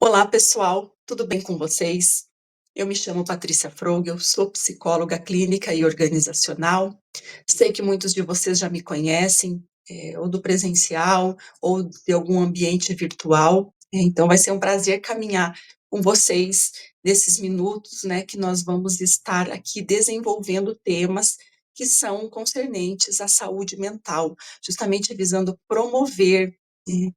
Olá, pessoal, tudo bem com vocês? Eu me chamo Patrícia Frogel, sou psicóloga clínica e organizacional. Sei que muitos de vocês já me conhecem, ou do presencial, ou de algum ambiente virtual. Então, vai ser um prazer caminhar com vocês nesses minutos, né, que nós vamos estar aqui desenvolvendo temas que são concernentes à saúde mental, justamente visando promover, né,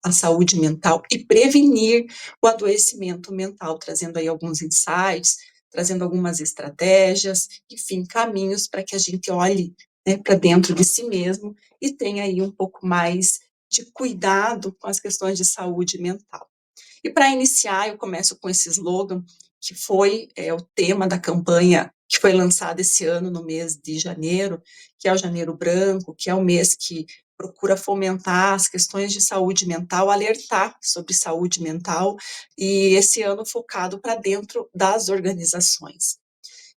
a saúde mental e prevenir o adoecimento mental, trazendo aí alguns insights, trazendo algumas estratégias, enfim, caminhos para que a gente olhe, né, para dentro de si mesmo e tenha aí um pouco mais de cuidado com as questões de saúde mental. E para iniciar, eu começo com esse slogan, que foi o tema da campanha que foi lançada esse ano, no mês de janeiro, que é o Janeiro Branco, que é o mês que procura fomentar as questões de saúde mental, alertar sobre saúde mental, e esse ano focado para dentro das organizações.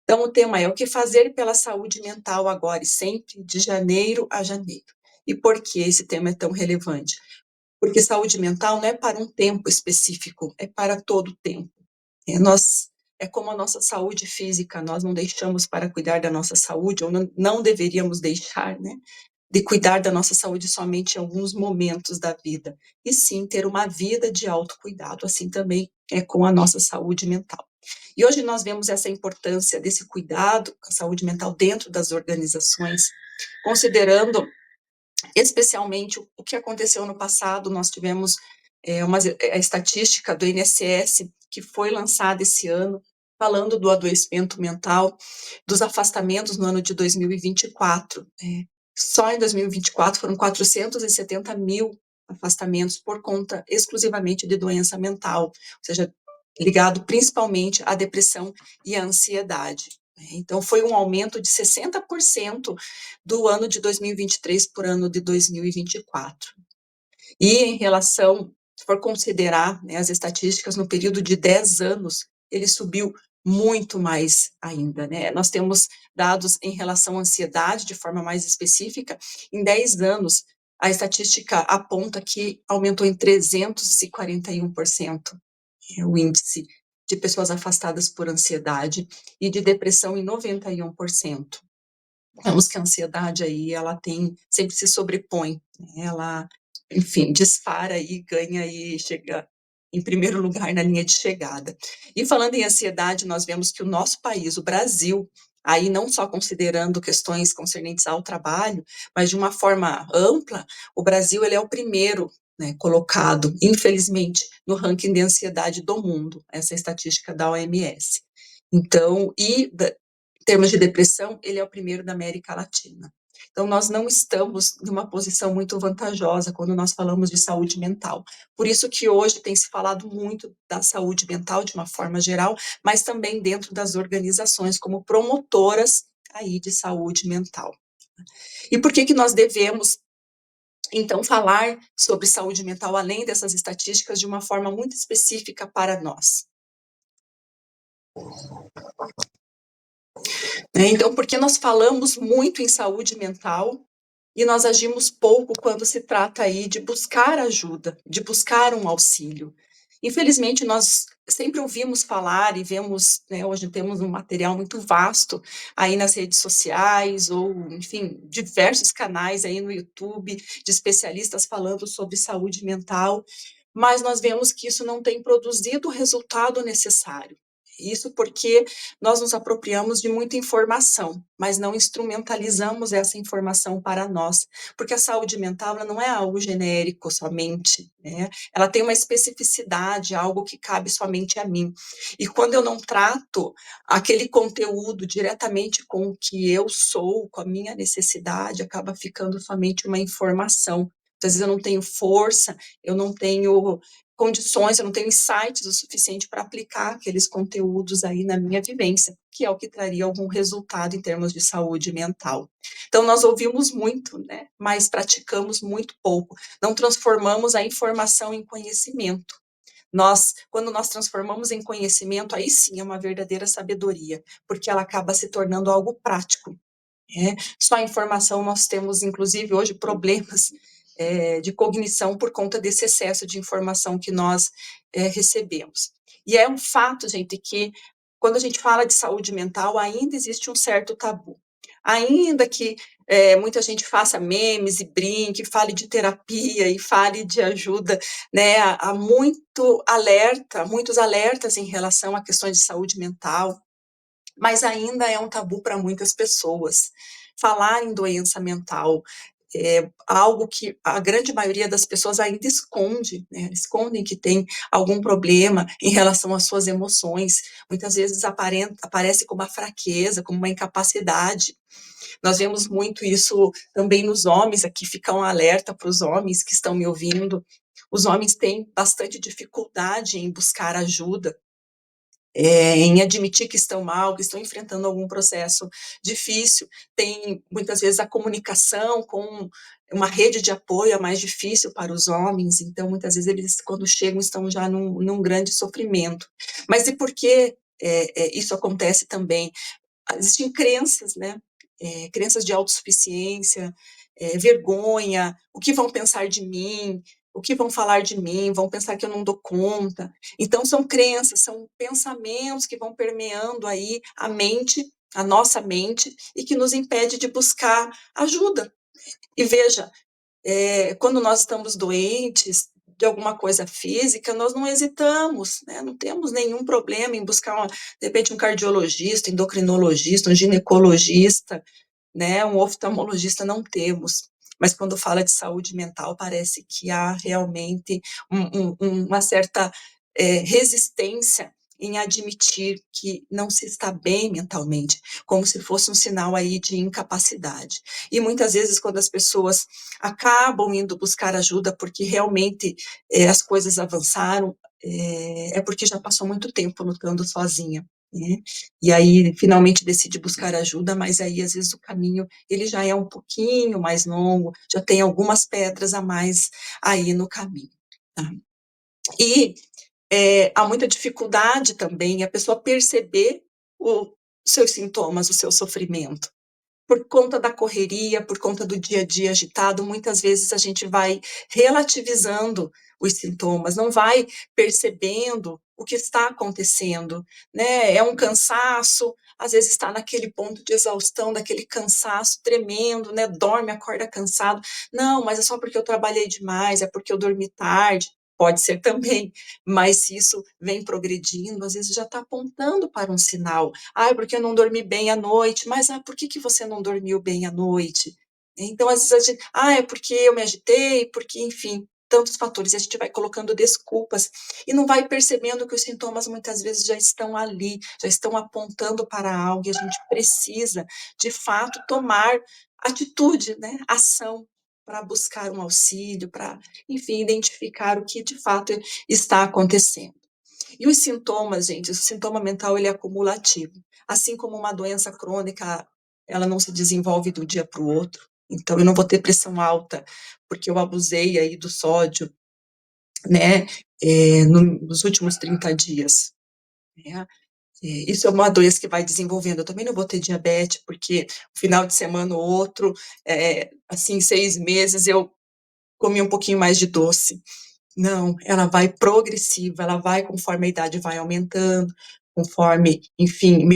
Então, o tema é o que fazer pela saúde mental agora e sempre, de janeiro a janeiro. E por que esse tema é tão relevante? Porque saúde mental não é para um tempo específico, é para todo o tempo. É como a nossa saúde física, nós não deixamos para cuidar da nossa saúde, ou não deveríamos deixar, né, de cuidar da nossa saúde somente em alguns momentos da vida, e sim ter uma vida de autocuidado, assim também é com a nossa saúde mental. E hoje nós vemos essa importância desse cuidado com a saúde mental dentro das organizações, considerando especialmente o que aconteceu no passado. Nós tivemos a estatística do INSS, que foi lançada esse ano, falando do adoecimento mental, dos afastamentos no ano de 2024. Só em 2024 foram 470 mil afastamentos por conta exclusivamente de doença mental, ou seja, ligado principalmente à depressão e à ansiedade. Então, foi um aumento de 60% do ano de 2023 por ano de 2024. E em relação, se for considerar, né, as estatísticas, no período de 10 anos, ele subiu muito mais ainda, né? Nós temos dados em relação à ansiedade, de forma mais específica, em 10 anos, a estatística aponta que aumentou em 341%, o índice de pessoas afastadas por ansiedade, e de depressão em 91%. Vemos que a ansiedade aí, ela sempre se sobrepõe, né? Ela, enfim, dispara e ganha e chega em primeiro lugar na linha de chegada. E falando em ansiedade, nós vemos que o nosso país, o Brasil, aí não só considerando questões concernentes ao trabalho, mas de uma forma ampla, o Brasil, ele é o primeiro, né, colocado, infelizmente, no ranking de ansiedade do mundo, essa é a estatística da OMS. Então, em termos de depressão, ele é o primeiro da América Latina. Então, nós não estamos numa posição muito vantajosa quando nós falamos de saúde mental. Por isso que hoje tem se falado muito da saúde mental de uma forma geral, mas também dentro das organizações como promotoras aí de saúde mental. E por que nós devemos, então, falar sobre saúde mental, além dessas estatísticas, de uma forma muito específica para nós? Então, porque nós falamos muito em saúde mental e nós agimos pouco quando se trata aí de buscar ajuda, de buscar um auxílio. Infelizmente, nós sempre ouvimos falar e vemos, né, hoje temos um material muito vasto aí nas redes sociais, ou, enfim, diversos canais aí no YouTube de especialistas falando sobre saúde mental, mas nós vemos que isso não tem produzido o resultado necessário. Isso porque nós nos apropriamos de muita informação, mas não instrumentalizamos essa informação para nós, porque a saúde mental, ela não é algo genérico somente, né? Ela tem uma especificidade, algo que cabe somente a mim. E quando eu não trato aquele conteúdo diretamente com o que eu sou, com a minha necessidade, acaba ficando somente uma informação. Às vezes eu não tenho força, eu não tenho condições, eu não tenho insights o suficiente para aplicar aqueles conteúdos aí na minha vivência, que é o que traria algum resultado em termos de saúde mental. Então, nós ouvimos muito, né, mas praticamos muito pouco. Não transformamos a informação em conhecimento. Quando nós transformamos em conhecimento, aí sim é uma verdadeira sabedoria, porque ela acaba se tornando algo prático. Só a informação, nós temos, inclusive, hoje, problemas de cognição por conta desse excesso de informação que nós recebemos. E é um fato, gente, que quando a gente fala de saúde mental, ainda existe um certo tabu. Ainda que muita gente faça memes e brinque, fale de terapia e fale de ajuda, né? Há muitos alertas em relação a questões de saúde mental, mas ainda é um tabu para muitas pessoas. Falar em doença mental é algo que a grande maioria das pessoas ainda esconde, né? Escondem que tem algum problema em relação às suas emoções. Muitas vezes aparece como uma fraqueza, como uma incapacidade. Nós vemos muito isso também nos homens, aqui fica um alerta para os homens que estão me ouvindo. Os homens têm bastante dificuldade em buscar ajuda, em admitir que estão mal, que estão enfrentando algum processo difícil. Tem, muitas vezes, a comunicação com uma rede de apoio é mais difícil para os homens, então, muitas vezes, eles, quando chegam, estão já num grande sofrimento. Mas e por que isso acontece também? Existem crenças, né? Crenças de autossuficiência, vergonha, o que vão pensar de mim, o que vão falar de mim, vão pensar que eu não dou conta. Então, são crenças, são pensamentos que vão permeando aí a mente, a nossa mente, e que nos impede de buscar ajuda. E veja, quando nós estamos doentes de alguma coisa física, nós não hesitamos, né? Não temos nenhum problema em buscar, de repente, um cardiologista, endocrinologista, um ginecologista, né? Um oftalmologista, não temos. Mas quando fala de saúde mental, parece que há realmente uma certa resistência em admitir que não se está bem mentalmente, como se fosse um sinal aí de incapacidade. E muitas vezes, quando as pessoas acabam indo buscar ajuda porque realmente as coisas avançaram, é porque já passou muito tempo lutando sozinha, né? E aí finalmente decide buscar ajuda, mas aí às vezes o caminho ele já é um pouquinho mais longo, já tem algumas pedras a mais aí no caminho, tá? E há muita dificuldade também a pessoa perceber os seus sintomas, o seu sofrimento. Por conta da correria, por conta do dia a dia agitado, muitas vezes a gente vai relativizando os sintomas, não vai percebendo o que está acontecendo, né? É um cansaço, às vezes está naquele ponto de exaustão, daquele cansaço tremendo, né? Dorme, acorda cansado. Não, mas é só porque eu trabalhei demais, é porque eu dormi tarde. Pode ser também, mas se isso vem progredindo, às vezes já está apontando para um sinal. Ah, porque eu não dormi bem à noite. Mas por que você não dormiu bem à noite? Então, às vezes, é porque eu me agitei, porque, enfim, tantos fatores. E a gente vai colocando desculpas e não vai percebendo que os sintomas muitas vezes já estão ali, já estão apontando para algo e a gente precisa, de fato, tomar atitude, né? Ação para buscar um auxílio, para, enfim, identificar o que de fato está acontecendo. E os sintomas, gente, o sintoma mental ele é acumulativo. Assim como uma doença crônica, ela não se desenvolve do dia para o outro. Então, eu não vou ter pressão alta porque eu abusei aí do sódio, né, nos últimos 30 dias. Né? Isso é uma doença que vai desenvolvendo. Eu também não vou ter diabetes porque um final de semana ou outro, assim, 6 meses, eu comi um pouquinho mais de doce. Não, ela vai progressiva, ela vai conforme a idade vai aumentando, conforme, enfim,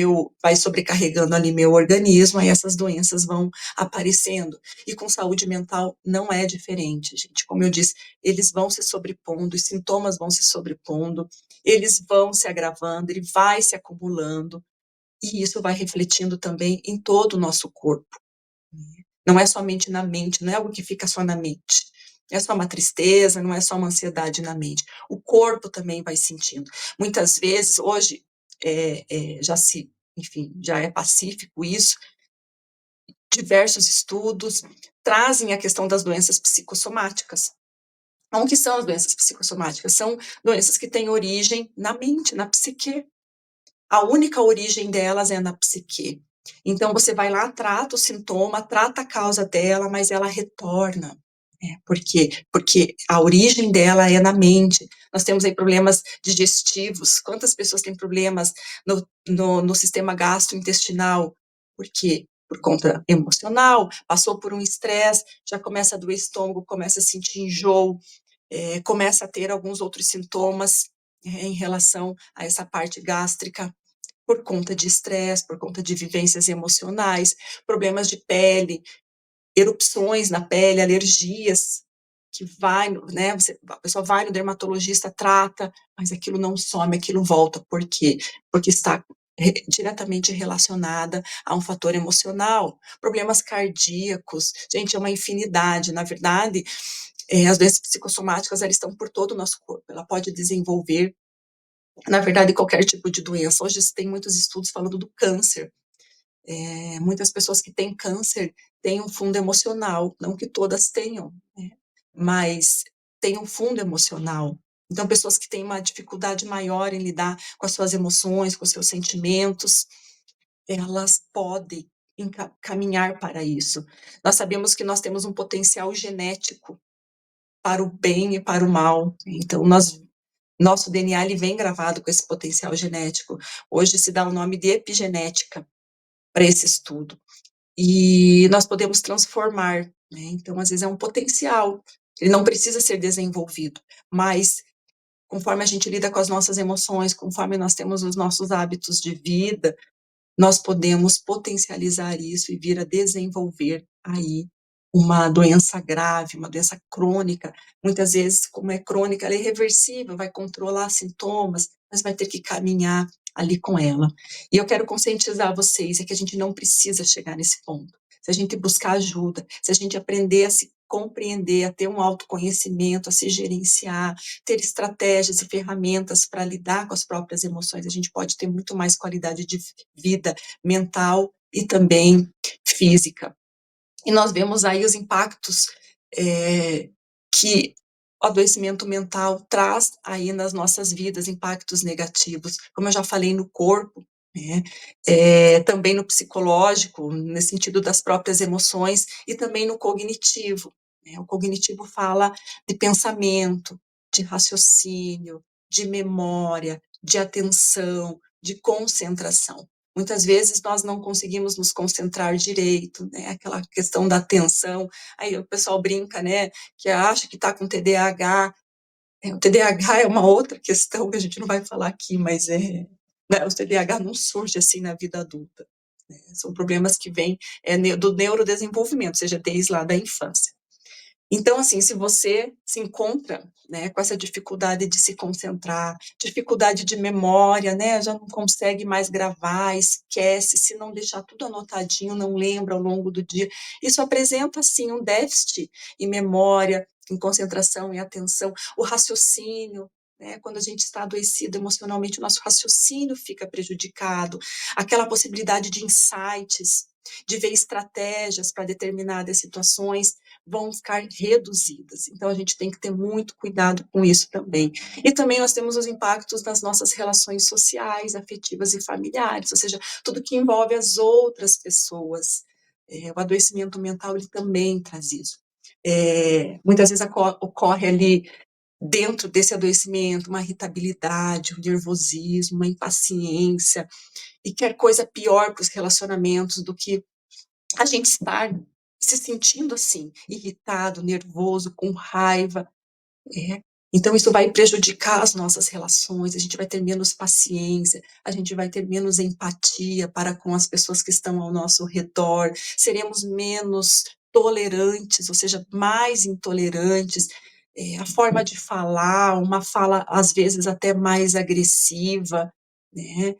vai sobrecarregando ali meu organismo, aí essas doenças vão aparecendo. E com saúde mental não é diferente, gente. Como eu disse, eles vão se sobrepondo, os sintomas vão se sobrepondo, eles vão se agravando, ele vai se acumulando, e isso vai refletindo também em todo o nosso corpo. Não é somente na mente, não é algo que fica só na mente. Não é só uma tristeza, não é só uma ansiedade na mente. O corpo também vai sentindo. Muitas vezes, hoje, enfim, já é pacífico isso, diversos estudos trazem a questão das doenças psicossomáticas. O que são as doenças psicossomáticas? São doenças que têm origem na mente, na psique. A única origem delas é na psique. Então, você vai lá, trata o sintoma, trata a causa dela, mas ela retorna. Por quê? Porque a origem dela é na mente. Nós temos aí problemas digestivos. Quantas pessoas têm problemas no sistema gastrointestinal? Por quê? Por conta emocional, passou por um estresse, já começa a doer estômago, começa a sentir enjoo, começa a ter alguns outros sintomas, em relação a essa parte gástrica, por conta de estresse, por conta de vivências emocionais, problemas de pele, erupções na pele, alergias, que vai, né, a pessoa vai no dermatologista, trata, mas aquilo não some, aquilo volta. Por quê? Porque está diretamente relacionada a um fator emocional, problemas cardíacos, gente, é uma infinidade. Na verdade, as doenças psicossomáticas, elas estão por todo o nosso corpo, ela pode desenvolver, na verdade, qualquer tipo de doença. Hoje se tem muitos estudos falando do câncer. Muitas pessoas que têm câncer têm um fundo emocional, não que todas tenham, né, mas tem um fundo emocional. Então, pessoas que têm uma dificuldade maior em lidar com as suas emoções, com os seus sentimentos, elas podem caminhar para isso. Nós sabemos que nós temos um potencial genético para o bem e para o mal. Então, nosso DNA ele vem gravado com esse potencial genético. Hoje se dá o nome de epigenética para esse estudo. E nós podemos transformar, né? Então, às vezes é um potencial, ele não precisa ser desenvolvido, mas conforme a gente lida com as nossas emoções, conforme nós temos os nossos hábitos de vida, nós podemos potencializar isso e vir a desenvolver aí uma doença grave, uma doença crônica. Muitas vezes, como é crônica, ela é irreversível, vai controlar sintomas, mas vai ter que caminhar ali com ela. E eu quero conscientizar vocês, é que a gente não precisa chegar nesse ponto. Se a gente buscar ajuda, se a gente aprender a se compreender, a ter um autoconhecimento, a se gerenciar, ter estratégias e ferramentas para lidar com as próprias emoções, a gente pode ter muito mais qualidade de vida mental e também física. E nós vemos aí os impactos que o adoecimento mental traz aí nas nossas vidas, impactos negativos, como eu já falei, no corpo, né? Também no psicológico, nesse sentido das próprias emoções, e também no cognitivo, né? O cognitivo fala de pensamento, de raciocínio, de memória, de atenção, de concentração. Muitas vezes nós não conseguimos nos concentrar direito, né? Aquela questão da atenção, aí o pessoal brinca, né, que acha que está com TDAH. O TDAH é uma outra questão que a gente não vai falar aqui, mas né, o TDAH não surge assim na vida adulta, né? São problemas que vêm do neurodesenvolvimento, seja desde lá da infância. Então, assim, se você se encontra, né, com essa dificuldade de se concentrar, dificuldade de memória, né, já não consegue mais gravar, esquece, se não deixar tudo anotadinho, não lembra ao longo do dia, isso apresenta, sim, um déficit em memória, em concentração, em atenção, o raciocínio, né, quando a gente está adoecido emocionalmente, o nosso raciocínio fica prejudicado, aquela possibilidade de insights, de ver estratégias para determinadas situações, vão ficar reduzidas. Então, a gente tem que ter muito cuidado com isso também. E também nós temos os impactos nas nossas relações sociais, afetivas e familiares, ou seja, tudo que envolve as outras pessoas. O adoecimento mental, ele também traz isso. Muitas vezes ocorre ali, dentro desse adoecimento, uma irritabilidade, um nervosismo, uma impaciência, e quer coisa pior para os relacionamentos do que a gente estar se sentindo assim, irritado, nervoso, com raiva. É. Então, isso vai prejudicar as nossas relações, a gente vai ter menos paciência, a gente vai ter menos empatia para com as pessoas que estão ao nosso redor, seremos menos tolerantes, ou seja, mais intolerantes. A forma de falar, uma fala às vezes até mais agressiva, né?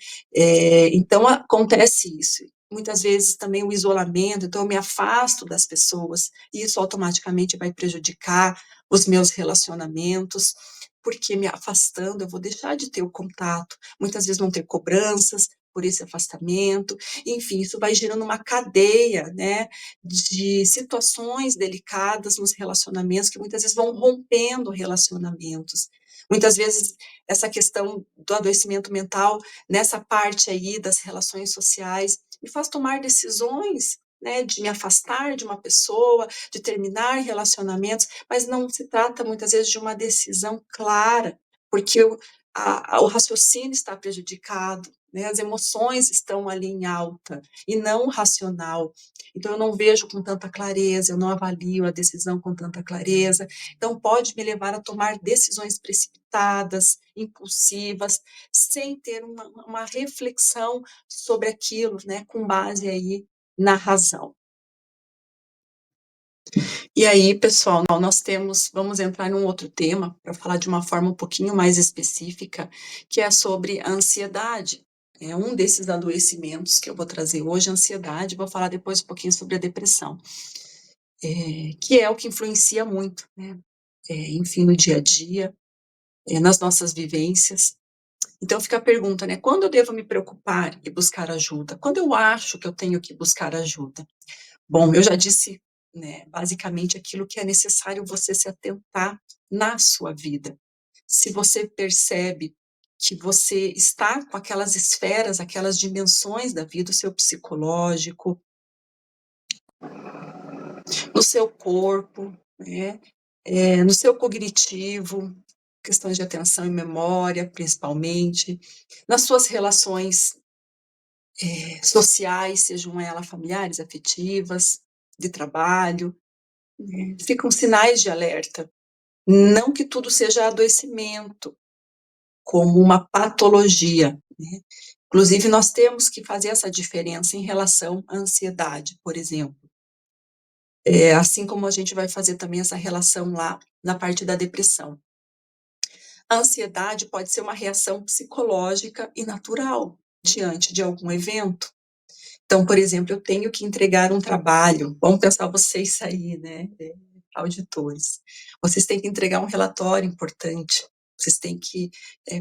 Então, acontece isso. Muitas vezes também o isolamento, então eu me afasto das pessoas, e isso automaticamente vai prejudicar os meus relacionamentos, porque me afastando eu vou deixar de ter o contato, muitas vezes vão ter cobranças por esse afastamento, enfim, isso vai gerando uma cadeia, né, de situações delicadas nos relacionamentos, que muitas vezes vão rompendo relacionamentos. Muitas vezes essa questão do adoecimento mental, nessa parte aí das relações sociais, me faz tomar decisões, né, de me afastar de uma pessoa, de terminar relacionamentos, mas não se trata muitas vezes de uma decisão clara, porque o raciocínio está prejudicado, né? As emoções estão ali em alta e não o racional. Então, eu não vejo com tanta clareza, eu não avalio a decisão com tanta clareza. Então, pode me levar a tomar decisões precipitadas, impulsivas, sem ter uma reflexão sobre aquilo, né, com base aí na razão. E aí, pessoal, vamos entrar num outro tema para falar de uma forma um pouquinho mais específica, que é sobre a ansiedade. É um desses adoecimentos que eu vou trazer hoje, a ansiedade, vou falar depois um pouquinho sobre a depressão, que é o que influencia muito, né? Enfim, no dia a dia, nas nossas vivências. Então fica a pergunta, né? Quando eu devo me preocupar e buscar ajuda? Quando eu acho que eu tenho que buscar ajuda? Bom, eu já disse, né, basicamente aquilo que é necessário você se atentar na sua vida. Se você percebe que você está com aquelas esferas, aquelas dimensões da vida, o seu psicológico, no seu corpo, né, no seu cognitivo, questões de atenção e memória, principalmente, nas suas relações sociais, sejam elas familiares, afetivas, de trabalho, ficam sinais de alerta. Não que tudo seja adoecimento, como uma patologia, né? Inclusive, nós temos que fazer essa diferença em relação à ansiedade, por exemplo. Assim como a gente vai fazer também essa relação lá na parte da depressão. A ansiedade pode ser uma reação psicológica e natural diante de algum evento. Então, por exemplo, eu tenho que entregar um trabalho, vamos pensar vocês aí, né, auditores. Vocês têm que entregar um relatório importante, vocês têm que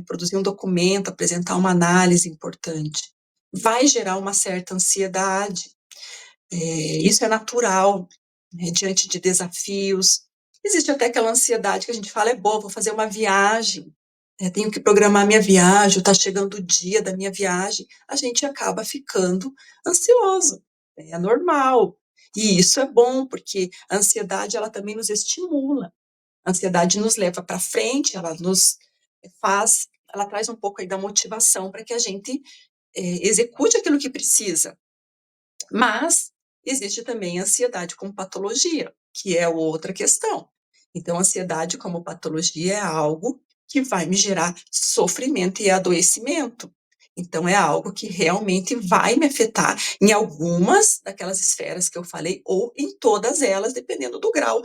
produzir um documento, apresentar uma análise importante. Vai gerar uma certa ansiedade, isso é natural, né, diante de desafios. Existe até aquela ansiedade que a gente fala, é boa, vou fazer uma viagem, tenho que programar minha viagem, está chegando o dia da minha viagem, a gente acaba ficando ansioso, é normal. E isso é bom, porque a ansiedade, ela também nos estimula. A ansiedade nos leva para frente, ela nos ela traz um pouco aí da motivação para que a gente execute aquilo que precisa. Mas existe também a ansiedade como patologia, que é outra questão. Então, a ansiedade como patologia é algo que vai me gerar sofrimento e adoecimento. Então, é algo que realmente vai me afetar em algumas daquelas esferas que eu falei, ou em todas elas, dependendo do grau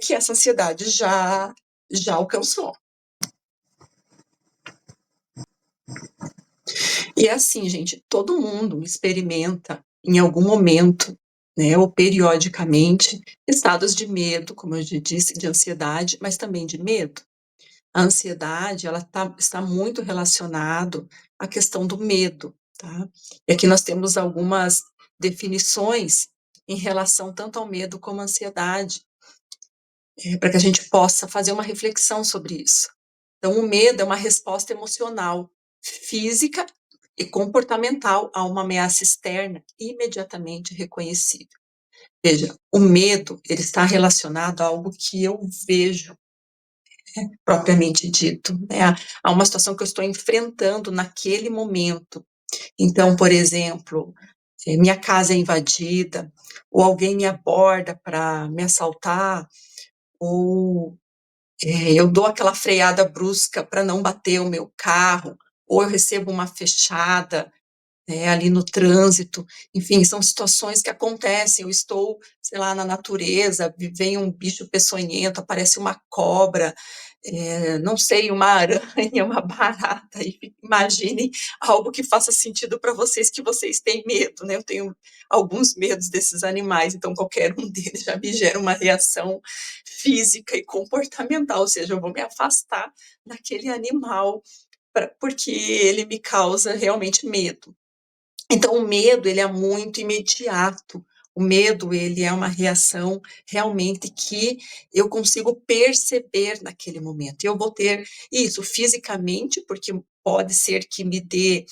que essa ansiedade já alcançou. E é assim, gente, todo mundo experimenta em algum momento, né, ou periodicamente, estados de medo, como eu já disse, de ansiedade, mas também de medo. A ansiedade, ela está muito relacionado à questão do medo, tá? E aqui nós temos algumas definições em relação tanto ao medo como à ansiedade, para que a gente possa fazer uma reflexão sobre isso. Então, o medo é uma resposta emocional, física e comportamental a uma ameaça externa imediatamente reconhecível. Veja, o medo, ele está relacionado a algo que eu vejo, propriamente dito, né? A uma situação que eu estou enfrentando naquele momento. Então, por exemplo, minha casa é invadida, ou alguém me aborda para me assaltar, ou eu dou aquela freada brusca para não bater o meu carro, ou eu recebo uma fechada, ali no trânsito, enfim, são situações que acontecem, eu estou, sei lá, na natureza, vem um bicho peçonhento, aparece uma cobra, não sei, uma aranha, uma barata, e imaginem algo que faça sentido para vocês, que vocês têm medo, né? Eu tenho alguns medos desses animais, então qualquer um deles já me gera uma reação física e comportamental, ou seja, eu vou me afastar daquele animal, porque ele me causa realmente medo. Então, o medo, ele é muito imediato. O medo, ele é uma reação realmente que eu consigo perceber naquele momento. Eu vou ter isso fisicamente, porque pode ser que me dê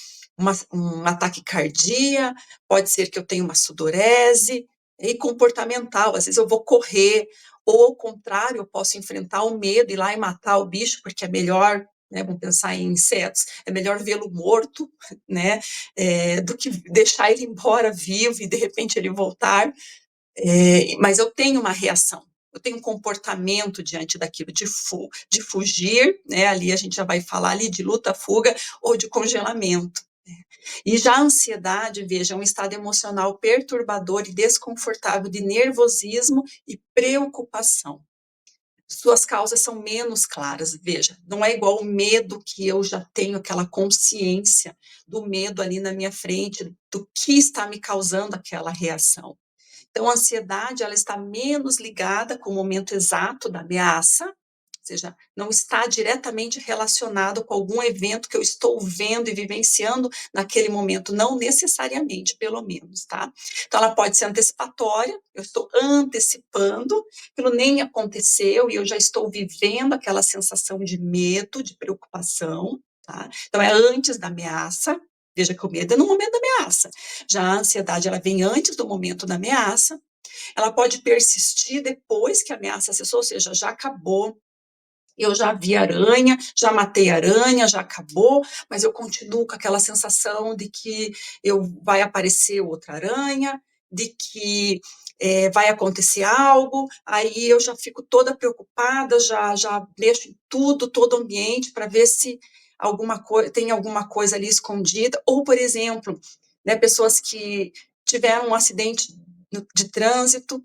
um ataque cardíaco, pode ser que eu tenha uma sudorese, e comportamental. Às vezes eu vou correr, ou ao contrário, eu posso enfrentar o medo, ir lá e matar o bicho, porque é melhor, né, vamos pensar em insetos, é melhor vê-lo morto, né, do que deixar ele embora vivo e de repente ele voltar. Mas eu tenho uma reação, eu tenho um comportamento diante daquilo de fugir, né, ali a gente já vai falar ali de luta, fuga ou de congelamento. Né. E já a ansiedade, veja, é um estado emocional perturbador e desconfortável de nervosismo e preocupação. Suas causas são menos claras, veja, não é igual o medo que eu já tenho aquela consciência do medo ali na minha frente, do que está me causando aquela reação. Então, a ansiedade, ela está menos ligada com o momento exato da ameaça, ou seja, não está diretamente relacionado com algum evento que eu estou vendo e vivenciando naquele momento, não necessariamente, pelo menos, tá? Então, ela pode ser antecipatória, eu estou antecipando, aquilo nem aconteceu e eu já estou vivendo aquela sensação de medo, de preocupação, tá? Então, é antes da ameaça. Veja que o medo é no momento da ameaça. Já a ansiedade, ela vem antes do momento da ameaça, ela pode persistir depois que a ameaça cessou, ou seja, já acabou, eu já vi aranha, já matei aranha, já acabou, mas eu continuo com aquela sensação de que vai aparecer outra aranha, de que vai acontecer algo, aí eu já fico toda preocupada, já mexo em tudo, todo o ambiente, para ver se tem alguma coisa ali escondida, ou, por exemplo, né, pessoas que tiveram um acidente de trânsito,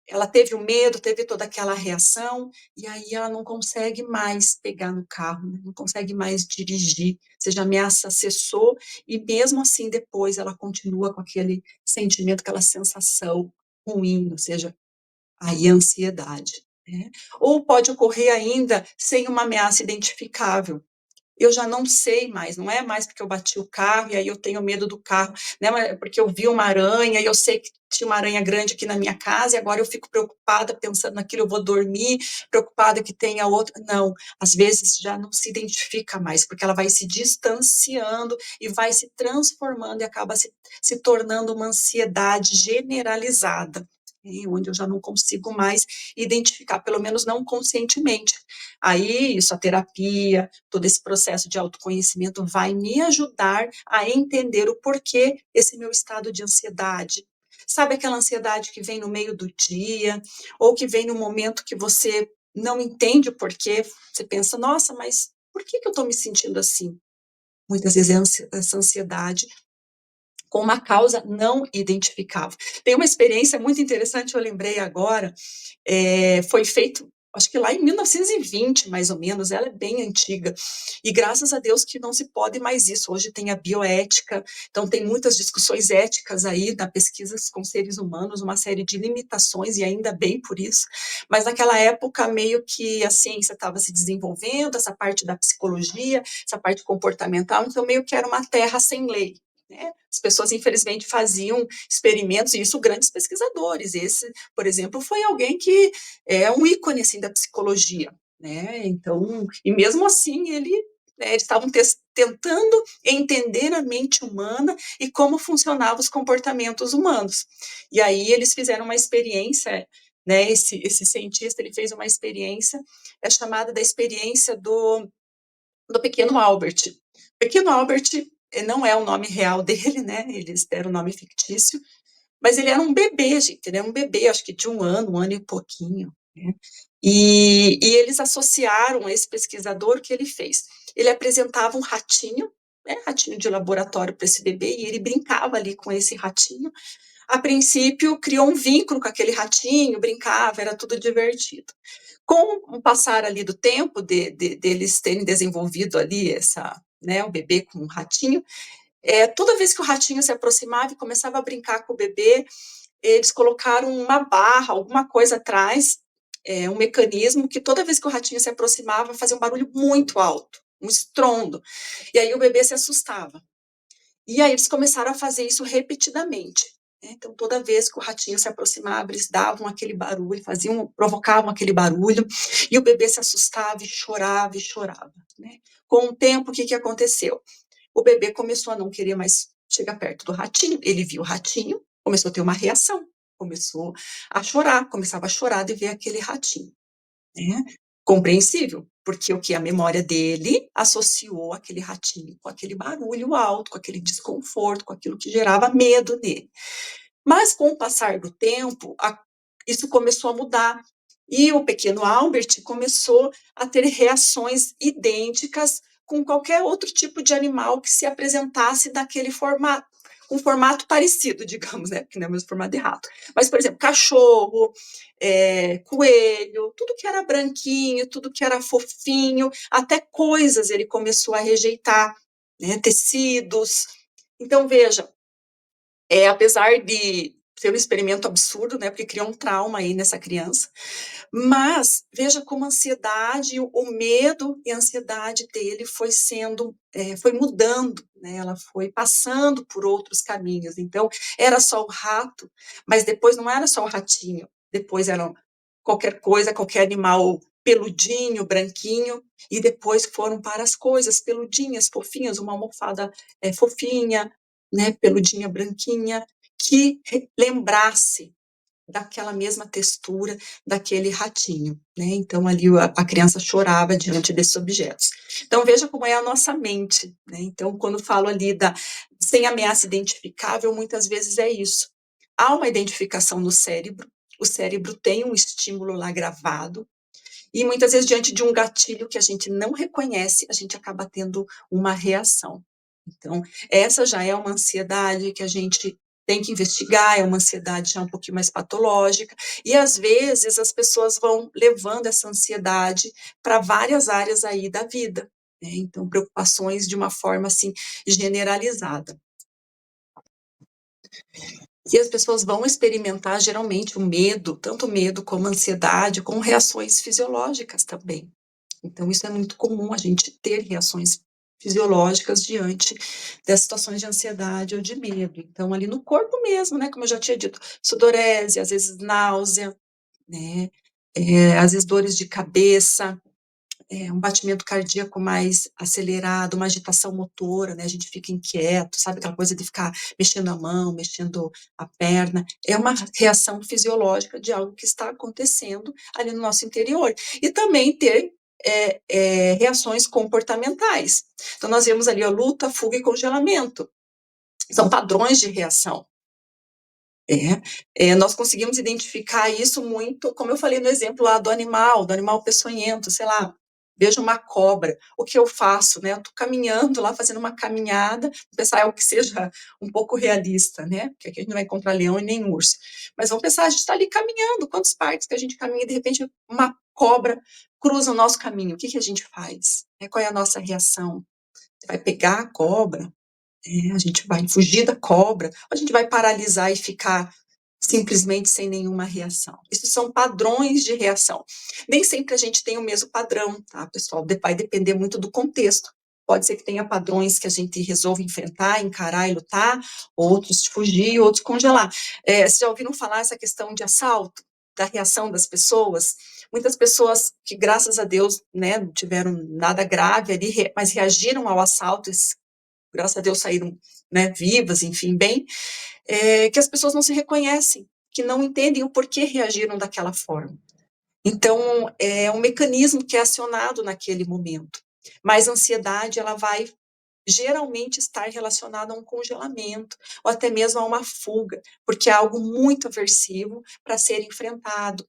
ela teve o medo, teve toda aquela reação, e aí ela não consegue mais pegar no carro, né, não consegue mais dirigir, ou seja, a ameaça cessou, e mesmo assim depois ela continua com aquele sentimento, aquela sensação ruim, ou seja, aí a ansiedade, né. Ou pode ocorrer ainda sem uma ameaça identificável, eu já não sei mais, não é mais porque eu bati o carro e aí eu tenho medo do carro, né, mas é porque eu vi uma aranha e eu sei que tinha uma aranha grande aqui na minha casa e agora eu fico preocupada pensando naquilo, eu vou dormir preocupada que tenha outra. Não, às vezes já não se identifica mais, porque ela vai se distanciando e vai se transformando e acaba se tornando uma ansiedade generalizada, onde eu já não consigo mais identificar, pelo menos não conscientemente. Aí, isso, a terapia, todo esse processo de autoconhecimento vai me ajudar a entender o porquê esse meu estado de ansiedade. Sabe aquela ansiedade que vem no meio do dia, ou que vem no momento que você não entende o porquê, você pensa, nossa, mas por que eu estou me sentindo assim? Muitas vezes é essa ansiedade com uma causa não identificável. Tem uma experiência muito interessante, eu lembrei agora, foi feito, acho que lá em 1920, mais ou menos, ela é bem antiga, e graças a Deus que não se pode mais isso, hoje tem a bioética, então tem muitas discussões éticas aí na pesquisas com seres humanos, uma série de limitações, e ainda bem por isso, mas naquela época meio que a ciência estava se desenvolvendo, essa parte da psicologia, essa parte comportamental, então meio que era uma terra sem lei, né? As pessoas, infelizmente, faziam experimentos, e isso grandes pesquisadores. Esse, por exemplo, foi alguém que é um ícone assim, da psicologia. Né? Então, e mesmo assim, eles estavam tentando entender a mente humana e como funcionavam os comportamentos humanos. E aí eles fizeram uma experiência, né? Esse cientista ele fez uma experiência, é chamada da experiência do pequeno Albert. Pequeno Albert não é o nome real dele, né? Eles deram o nome fictício, mas ele era um bebê, gente. Ele era um bebê, acho que de um ano e pouquinho. Né? E eles associaram a esse pesquisador o que ele fez. Ele apresentava um ratinho, né, ratinho de laboratório para esse bebê, e ele brincava ali com esse ratinho. A princípio, criou um vínculo com aquele ratinho, brincava, era tudo divertido. Com o passar ali do tempo, deles terem desenvolvido ali né, o bebê com o ratinho, toda vez que o ratinho se aproximava e começava a brincar com o bebê, eles colocaram uma barra, alguma coisa atrás, um mecanismo que toda vez que o ratinho se aproximava, fazia um barulho muito alto, um estrondo. E aí o bebê se assustava. E aí eles começaram a fazer isso repetidamente. Né? Então, toda vez que o ratinho se aproximava, eles davam aquele barulho, provocavam aquele barulho, e o bebê se assustava e chorava e chorava. Né? Com o tempo, o que aconteceu? O bebê começou a não querer mais chegar perto do ratinho, ele viu o ratinho, começou a ter uma reação, começou a chorar, começava a chorar de ver aquele ratinho. Né? Compreensível? porque o que a memória dele associou aquele ratinho com aquele barulho alto, com aquele desconforto, com aquilo que gerava medo nele. Mas com o passar do tempo, isso começou a mudar. E o pequeno Albert começou a ter reações idênticas com qualquer outro tipo de animal que se apresentasse daquele formato, um formato parecido, digamos, né? Porque não é o mesmo formato de rato. Mas, por exemplo, cachorro, coelho, tudo que era branquinho, tudo que era fofinho, até coisas ele começou a rejeitar, né? Tecidos. Então, veja, apesar de ser um experimento absurdo, né, porque criou um trauma aí nessa criança, mas veja como a ansiedade, o medo e a ansiedade dele foi mudando, né, ela foi passando por outros caminhos. Então, era só o rato, mas depois não era só o ratinho, depois era qualquer coisa, qualquer animal peludinho, branquinho, e depois foram para as coisas peludinhas, fofinhas, uma almofada fofinha, né, peludinha, branquinha, que lembrasse daquela mesma textura daquele ratinho, né? Então ali a criança chorava diante desses objetos. Então veja como é a nossa mente, né? Então quando falo ali da sem ameaça identificável, muitas vezes é isso. Há uma identificação no cérebro, o cérebro tem um estímulo lá gravado, e muitas vezes diante de um gatilho que a gente não reconhece, a gente acaba tendo uma reação. Então, essa já é uma ansiedade que a gente tem que investigar, é uma ansiedade já um pouquinho mais patológica, e às vezes as pessoas vão levando essa ansiedade para várias áreas aí da vida, né? Então, preocupações de uma forma assim generalizada. E as pessoas vão experimentar geralmente o medo, tanto o medo como a ansiedade, com reações fisiológicas também. Então, isso é muito comum, a gente ter reações fisiológicas diante das situações de ansiedade ou de medo. Então, ali no corpo mesmo, né, como eu já tinha dito, sudorese, às vezes náusea, né, às vezes dores de cabeça, um batimento cardíaco mais acelerado, uma agitação motora, né, a gente fica inquieto, sabe aquela coisa de ficar mexendo a mão, mexendo a perna, é uma reação fisiológica de algo que está acontecendo ali no nosso interior. E também ter reações comportamentais. Então, nós vemos ali a luta, fuga e congelamento. São padrões de reação. Nós conseguimos identificar isso muito, como eu falei no exemplo lá do animal peçonhento, sei lá, vejo uma cobra, o que eu faço, né? Eu estou caminhando lá, fazendo uma caminhada, pensar algo que seja um pouco realista, né? Porque aqui a gente não vai encontrar leão e nem urso. Mas vamos pensar, a gente está ali caminhando, quantos parques que a gente caminha e de repente uma cobra cruza o nosso caminho, o que a gente faz? Qual é a nossa reação? Você vai pegar a cobra? A gente vai fugir da cobra, ou a gente vai paralisar e ficar simplesmente sem nenhuma reação. Isso são padrões de reação. Nem sempre a gente tem o mesmo padrão, tá, pessoal? Vai depender muito do contexto. Pode ser que tenha padrões que a gente resolva enfrentar, encarar e lutar, outros de fugir, outros congelar. Vocês já ouviram falar essa questão de assalto, da reação das pessoas? Muitas pessoas que, graças a Deus, né, não tiveram nada grave ali, mas reagiram ao assalto, graças a Deus saíram, né, vivas, enfim, bem, que as pessoas não se reconhecem, que não entendem o porquê reagiram daquela forma. Então, é um mecanismo que é acionado naquele momento. Mas a ansiedade, ela vai geralmente estar relacionada a um congelamento, ou até mesmo a uma fuga, porque é algo muito aversivo para ser enfrentado.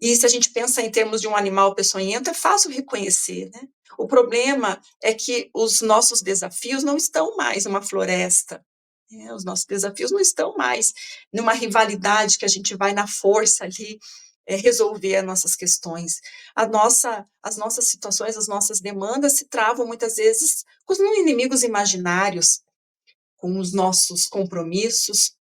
E se a gente pensa em termos de um animal peçonhento, é fácil reconhecer, né? O problema é que os nossos desafios não estão mais numa floresta, né? Os nossos desafios não estão mais numa rivalidade que a gente vai na força ali resolver as nossas questões. As nossas situações, as nossas demandas se travam muitas vezes com os inimigos imaginários, com os nossos compromissos,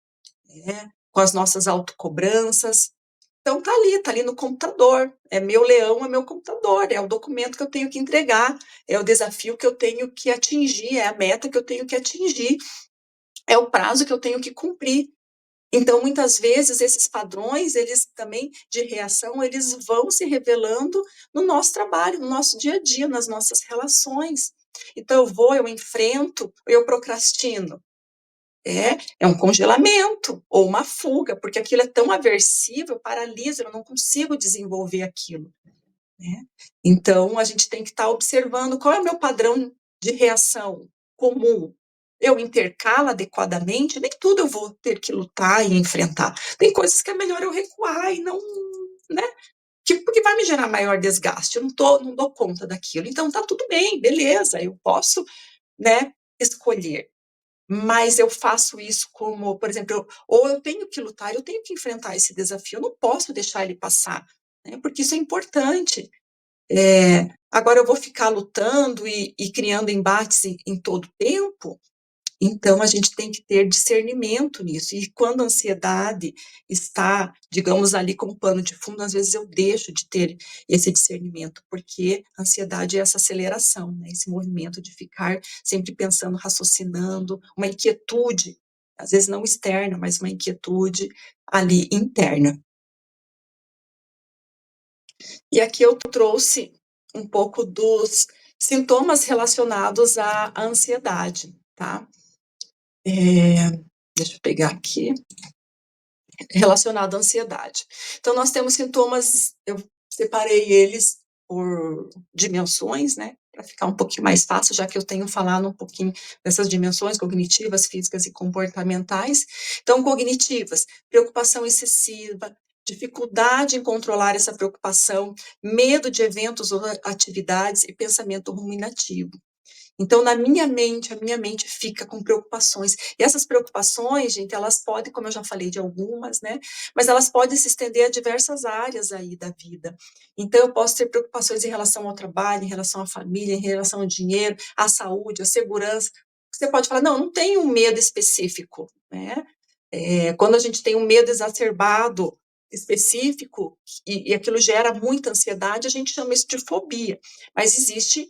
né? Com as nossas autocobranças. Então tá ali no computador, é meu leão, é meu computador, é o documento que eu tenho que entregar, é o desafio que eu tenho que atingir, é a meta que eu tenho que atingir, é o prazo que eu tenho que cumprir. Então, muitas vezes, esses padrões, eles também, de reação, eles vão se revelando no nosso trabalho, no nosso dia a dia, nas nossas relações. Então, eu enfrento, eu procrastino. É um congelamento ou uma fuga, porque aquilo é tão aversivo, eu paraliso, eu não consigo desenvolver aquilo. né? Então, a gente tem que estar observando qual é o meu padrão de reação comum. Eu intercalo adequadamente, nem tudo eu vou ter que lutar e enfrentar. Tem coisas que é melhor eu recuar e não, né? Porque vai me gerar maior desgaste. Eu não dou conta daquilo. Então, tá tudo bem, beleza, eu posso, né, escolher. Mas eu faço isso como, por exemplo, ou eu tenho que lutar, eu tenho que enfrentar esse desafio, eu não posso deixar ele passar, né, porque isso é importante. Agora eu vou ficar lutando e criando embates em todo tempo, então a gente tem que ter discernimento nisso. E quando a ansiedade está, digamos, ali como pano de fundo, às vezes eu deixo de ter esse discernimento, porque a ansiedade é essa aceleração, né? Esse movimento de ficar sempre pensando, raciocinando, uma inquietude, às vezes não externa, mas uma inquietude ali interna. E aqui eu trouxe um pouco dos sintomas relacionados à ansiedade, tá? Deixa eu pegar aqui, relacionado à ansiedade. Então, nós temos sintomas, eu separei eles por dimensões, né? Para ficar um pouquinho mais fácil, já que eu tenho falado um pouquinho dessas dimensões cognitivas, físicas e comportamentais. Então, cognitivas, preocupação excessiva, dificuldade em controlar essa preocupação, medo de eventos ou atividades e pensamento ruminativo. Então, na minha mente, a minha mente fica com preocupações. E essas preocupações, gente, elas podem, como eu já falei de algumas, né? Mas elas podem se estender a diversas áreas aí da vida. Então, eu posso ter preocupações em relação ao trabalho, em relação à família, em relação ao dinheiro, à saúde, à segurança. Você pode falar, não tenho um medo específico, né? Quando a gente tem um medo exacerbado, específico, e aquilo gera muita ansiedade, a gente chama isso de fobia. Mas existe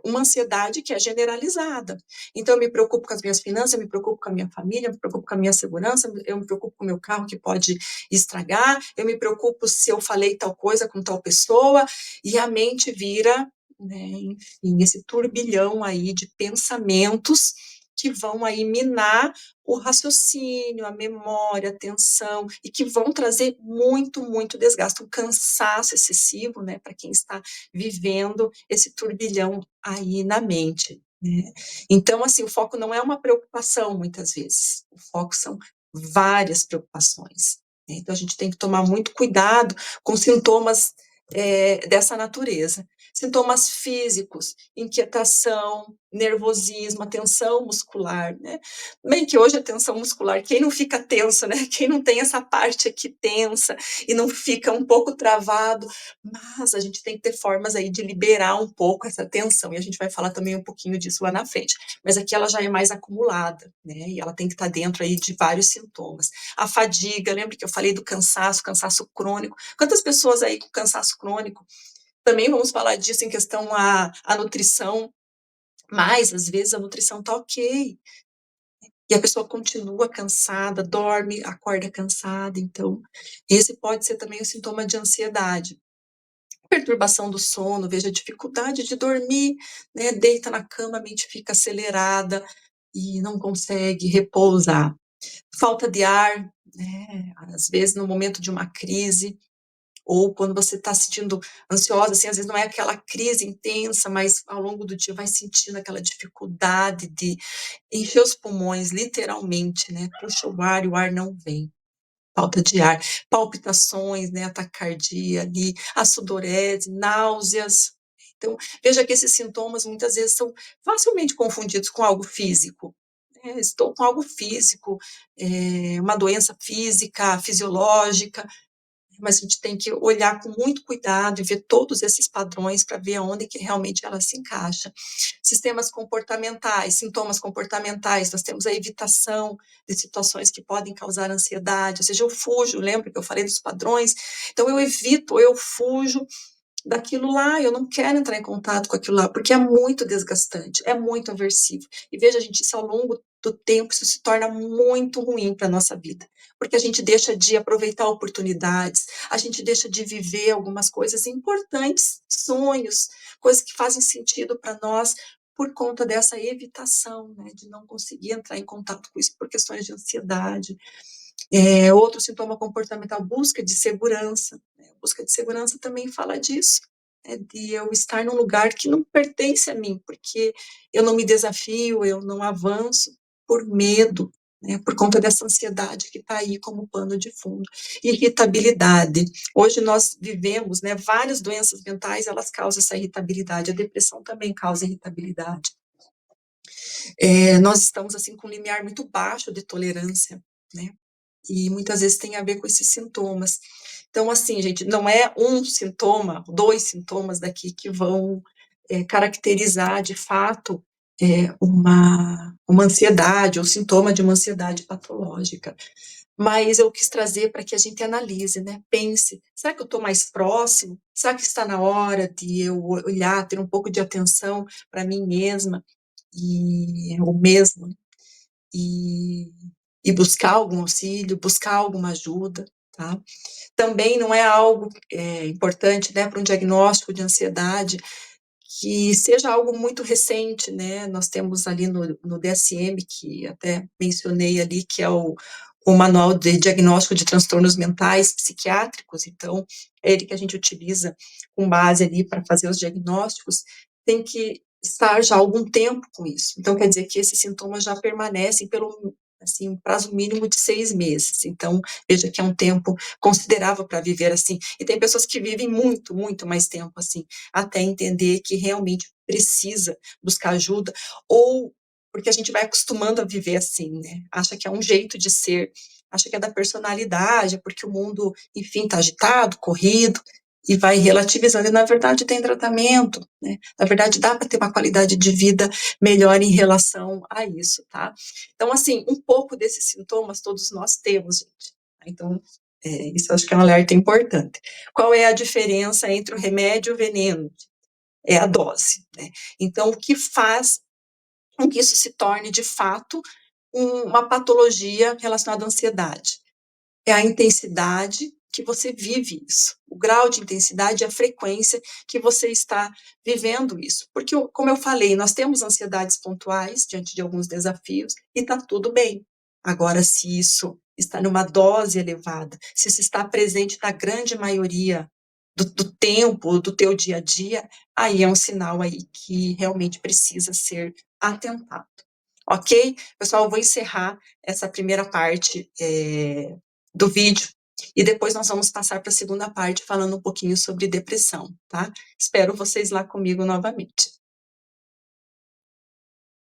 uma ansiedade que é generalizada. Então, eu me preocupo com as minhas finanças, eu me preocupo com a minha família, eu me preocupo com a minha segurança, eu me preocupo com o meu carro que pode estragar, eu me preocupo se eu falei tal coisa com tal pessoa, e a mente vira, né, enfim, esse turbilhão aí de pensamentos que vão aí minar o raciocínio, a memória, a atenção, e que vão trazer muito, muito desgaste, um cansaço excessivo, né, para quem está vivendo esse turbilhão aí na mente, né? Então, assim, o foco não é uma preocupação, muitas vezes, o foco são várias preocupações, né? Então, a gente tem que tomar muito cuidado com sintomas dessa natureza. Sintomas físicos, inquietação, nervosismo, tensão muscular, né? Bem que hoje a tensão muscular, quem não fica tenso, né? Quem não tem essa parte aqui tensa e não fica um pouco travado, mas a gente tem que ter formas aí de liberar um pouco essa tensão, e a gente vai falar também um pouquinho disso lá na frente. Mas aqui ela já é mais acumulada, né? E ela tem que estar dentro aí de vários sintomas. A fadiga, lembra que eu falei do cansaço, cansaço crônico? Quantas pessoas aí com cansaço crônico? Também vamos falar disso em questão à nutrição, mas às vezes a nutrição tá ok, e a pessoa continua cansada, dorme, acorda cansada, então esse pode ser também um sintoma de ansiedade. Perturbação do sono, veja, dificuldade de dormir, né? Deita na cama, a mente fica acelerada e não consegue repousar. Falta de ar, né? Às vezes no momento de uma crise, ou quando você está se sentindo ansiosa, assim, às vezes não é aquela crise intensa, mas ao longo do dia vai sentindo aquela dificuldade de encher os pulmões, literalmente, né? Puxa o ar e o ar não vem. Falta de ar, palpitações, né, taquicardia ali, a sudorese, náuseas. Então, veja que esses sintomas muitas vezes são facilmente confundidos com algo físico. Estou com algo físico, uma doença física, fisiológica, mas a gente tem que olhar com muito cuidado e ver todos esses padrões para ver aonde que realmente ela se encaixa. Sistemas comportamentais, sintomas comportamentais, nós temos a evitação de situações que podem causar ansiedade, ou seja, eu fujo, lembra que eu falei dos padrões? Então eu evito, eu fujo daquilo lá, eu não quero entrar em contato com aquilo lá, porque é muito desgastante, é muito aversivo. E veja, gente, isso ao longo do tempo, isso se torna muito ruim para a nossa vida, porque a gente deixa de aproveitar oportunidades, a gente deixa de viver algumas coisas importantes, sonhos, coisas que fazem sentido para nós, por conta dessa evitação, né, de não conseguir entrar em contato com isso por questões de ansiedade. Outro sintoma comportamental, busca de segurança. Né? Busca de segurança também fala disso, né? De eu estar num lugar que não pertence a mim, porque eu não me desafio, eu não avanço por medo, né? Por conta dessa ansiedade que está aí como pano de fundo. Irritabilidade. Hoje nós vivemos, né, várias doenças mentais, elas causam essa irritabilidade. A depressão também causa irritabilidade. Nós estamos, assim, com um limiar muito baixo de tolerância, né? E muitas vezes tem a ver com esses sintomas. Então, assim, gente, não é um sintoma, 2 sintomas daqui que vão caracterizar de fato uma ansiedade, ou sintoma de uma ansiedade patológica. Mas eu quis trazer para que a gente analise, né? Pense, será que eu estou mais próximo? Será que está na hora de eu olhar, ter um pouco de atenção para mim mesma e o mesmo, e, e buscar algum auxílio, buscar alguma ajuda, tá? Também não é algo importante, né, para um diagnóstico de ansiedade, que seja algo muito recente, né? Nós temos ali no DSM, que até mencionei ali, que é o Manual de Diagnóstico de Transtornos Mentais Psiquiátricos, então, é ele que a gente utiliza com base ali para fazer os diagnósticos, tem que estar já há algum tempo com isso. Então, quer dizer que esses sintomas já permanecem pelo, assim, um prazo mínimo de 6 meses. Então, veja que é um tempo considerável para viver assim. E tem pessoas que vivem muito, muito mais tempo assim, até entender que realmente precisa buscar ajuda, ou porque a gente vai acostumando a viver assim, né? Acha que é um jeito de ser, acha que é da personalidade, porque o mundo, enfim, está agitado, corrido, e vai relativizando, e na verdade tem tratamento, né? Na verdade dá para ter uma qualidade de vida melhor em relação a isso, tá? Então, assim, um pouco desses sintomas todos nós temos, gente. Então, isso acho que é um alerta importante. Qual é a diferença entre o remédio e o veneno? É a dose, né? Então, o que faz com que isso se torne, de fato, uma patologia relacionada à ansiedade? É a intensidade que você vive isso, o grau de intensidade e a frequência que você está vivendo isso. Porque, como eu falei, nós temos ansiedades pontuais diante de alguns desafios e está tudo bem. Agora, se isso está numa dose elevada, se isso está presente na grande maioria do tempo, do teu dia a dia, aí é um sinal aí que realmente precisa ser atentado. Ok? Pessoal, eu vou encerrar essa primeira parte do vídeo e depois nós vamos passar para a segunda parte falando um pouquinho sobre depressão, tá? Espero vocês lá comigo novamente.